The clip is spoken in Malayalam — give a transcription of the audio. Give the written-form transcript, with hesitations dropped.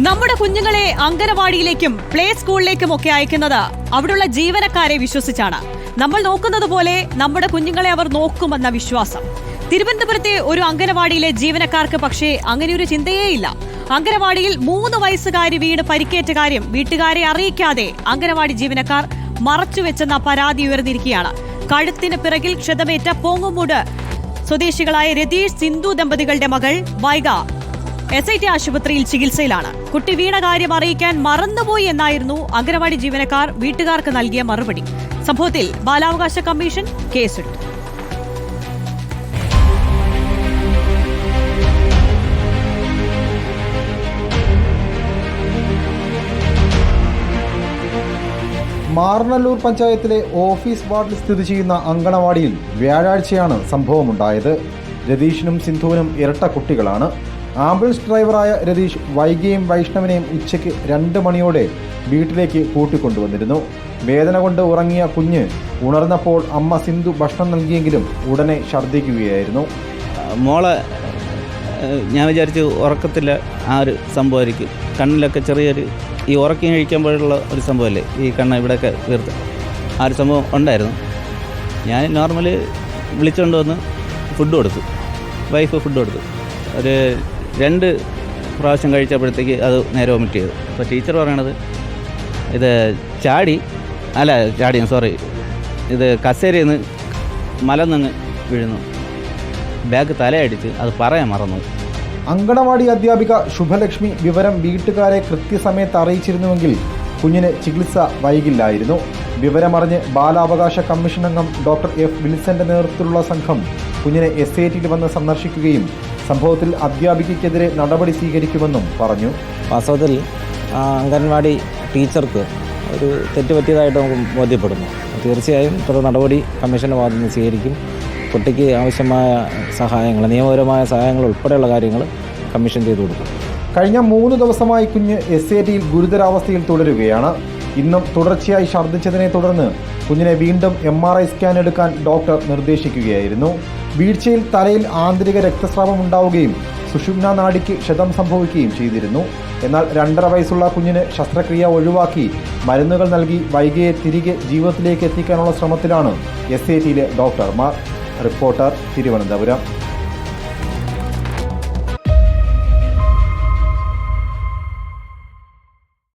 നമ്മുടെ കുഞ്ഞുങ്ങളെ അംഗനവാടിയിലേക്കും പ്ലേ സ്കൂളിലേക്കും ഒക്കെ അയക്കുന്നത് അവിടെയുള്ള ജീവനക്കാരെ വിശ്വസിച്ചാണ്. നമ്മൾ നോക്കുന്നത് പോലെ നമ്മുടെ കുഞ്ഞുങ്ങളെ അവർ നോക്കുമെന്ന വിശ്വാസം. തിരുവനന്തപുരത്തെ ഒരു അംഗനവാടിയിലെ ജീവനക്കാർക്ക് പക്ഷേ അങ്ങനെയൊരു ചിന്തയേയില്ല. അംഗനവാടിയിൽ 3 വയസ്സുകാരി വീണ് പരിക്കേറ്റ കാര്യം വീട്ടുകാരെ അറിയിക്കാതെ അംഗനവാടി ജീവനക്കാർ മറച്ചുവെച്ചെന്ന പരാതി ഉയർന്നിരിക്കുകയാണ്. കഴുത്തിന് പിറകിൽ ക്ഷതമേറ്റ പോങ്ങുമൂട് സ്വദേശികളായ രതീഷ് സിന്ധു ദമ്പതികളുടെ മകൾ വൈഗ SIT ആശുപത്രിയിൽ ചികിത്സയിലാണ്. കുട്ടി വീണ കാര്യം അറിയിക്കാൻ മറന്നുപോയി എന്നായിരുന്നു അംഗനവാടി ജീവനക്കാർ വീട്ടുകാർക്ക് നൽകിയ മറുപടി. സംഭവത്തിൽ ബാലാവകാശ കമ്മീഷൻ കേസെടുത്തു. മാറനല്ലൂർ പഞ്ചായത്തിലെ ഓഫീസ് വാർഡിൽ സ്ഥിതി ചെയ്യുന്ന അങ്കണവാടിയിൽ വ്യാഴാഴ്ചയാണ് സംഭവമുണ്ടായത്. രതീഷിനും സിന്ധുവിനും ഇരട്ട കുട്ടികളാണ്. ആംബുലൻസ് ഡ്രൈവറായ രതീഷ് വൈകിയും വൈഷ്ണവിനെയും ഉച്ചയ്ക്ക് 2 മണിയോടെ വീട്ടിലേക്ക് കൂട്ടിക്കൊണ്ടുവന്നിരുന്നു. വേദന കൊണ്ട് ഉറങ്ങിയ കുഞ്ഞ് ഉണർന്നപ്പോൾ അമ്മ സിന്ധു ഭക്ഷണം നൽകിയെങ്കിലും ഉടനെ ഛർദ്ദിക്കുകയായിരുന്നു. മോളെ ഞാൻ വിചാരിച്ചു ഉറക്കത്തില്ല, ആ ഒരു സംഭവമായിരിക്കും. കണ്ണിലൊക്കെ ചെറിയൊരു ഈ ഉറക്കി കഴിക്കുമ്പോഴുള്ള ഒരു സംഭവമല്ലേ, ഈ കണ്ണ് ഇവിടെയൊക്കെ വീർത്ത് ആ ഒരു സംഭവം ഉണ്ടായിരുന്നു. ഞാൻ നോർമല് വിളിച്ചുകൊണ്ട് വന്ന് ഫുഡ് കൊടുത്തു, വൈഫ് ഫുഡ് കൊടുത്തു. ഒരു 2 പ്രാവശ്യം കഴിച്ചപ്പോഴത്തേക്ക് അത് നേരെ വൊമിറ്റ് ചെയ്തു. അപ്പോൾ ടീച്ചർ പറയണത് ഇത് ഇത് കസേരയിൽ നിന്ന് മലന്നങ്ങ് വീഴുന്നു, ബാഗ് തലയടിച്ച് അത് പറയാൻ മറന്നു. അങ്കണവാടി അധ്യാപിക ശുഭലക്ഷ്മി വിവരം വീട്ടുകാരെ കൃത്യസമയത്ത് അറിയിച്ചിരുന്നുവെങ്കിൽ കുഞ്ഞിന് ചികിത്സ വൈകില്ലായിരുന്നു. വിവരമറിഞ്ഞ് ബാലാവകാശ കമ്മീഷൻ അംഗം ഡോക്ടർ F. വിൽസന്റെ നേതൃത്വത്തിലുള്ള സംഘം കുഞ്ഞിനെ SITയിൽ വന്ന് സന്ദർശിക്കുകയും സംഭവത്തിൽ അധ്യാപികയ്ക്കെതിരെ നടപടി സ്വീകരിക്കുമെന്നും പറഞ്ഞു. വാസ്തവത്തിൽ അംഗൻവാടി ടീച്ചർക്ക് ഒരു തെറ്റ് പറ്റിയതായിട്ട് നമുക്ക് ബോധ്യപ്പെടുന്നു. തീർച്ചയായും തുടർ നടപടി കമ്മീഷൻ്റെ ഭാഗത്ത് നിന്ന് സ്വീകരിക്കും. കുട്ടിക്ക് ആവശ്യമായ സഹായങ്ങൾ, നിയമപരമായ സഹായങ്ങൾ ഉൾപ്പെടെയുള്ള കാര്യങ്ങൾ കമ്മീഷൻ ചെയ്തു കൊടുക്കും. കഴിഞ്ഞ 3 ദിവസമായി കുഞ്ഞ് SITയിൽ ഗുരുതരാവസ്ഥയിൽ തുടരുകയാണ്. ഇന്നും തുടർച്ചയായി ഛർദ്ദിച്ചതിനെ തുടർന്ന് കുഞ്ഞിനെ വീണ്ടും MRI സ്കാൻ എടുക്കാൻ ഡോക്ടർ നിർദ്ദേശിക്കുകയായിരുന്നു. വീഴ്ചയിൽ തലയിൽ ആന്തരിക രക്തസ്രാവം ഉണ്ടാവുകയും സുഷുമ്നാ നാഡിക്ക് ക്ഷതം സംഭവിക്കുകയും ചെയ്തിരുന്നു. എന്നാൽ 2.5 വയസ്സുള്ള കുഞ്ഞിന് ശസ്ത്രക്രിയ ഒഴിവാക്കി മരുന്നുകൾ നൽകി വൈകിയെ തിരികെ ജീവിതത്തിലേക്ക് എത്തിക്കാനുള്ള ശ്രമത്തിലാണ് SITയിലെ ഡോക്ടർമാർ. റിപ്പോർട്ടർ, തിരുവനന്തപുരം.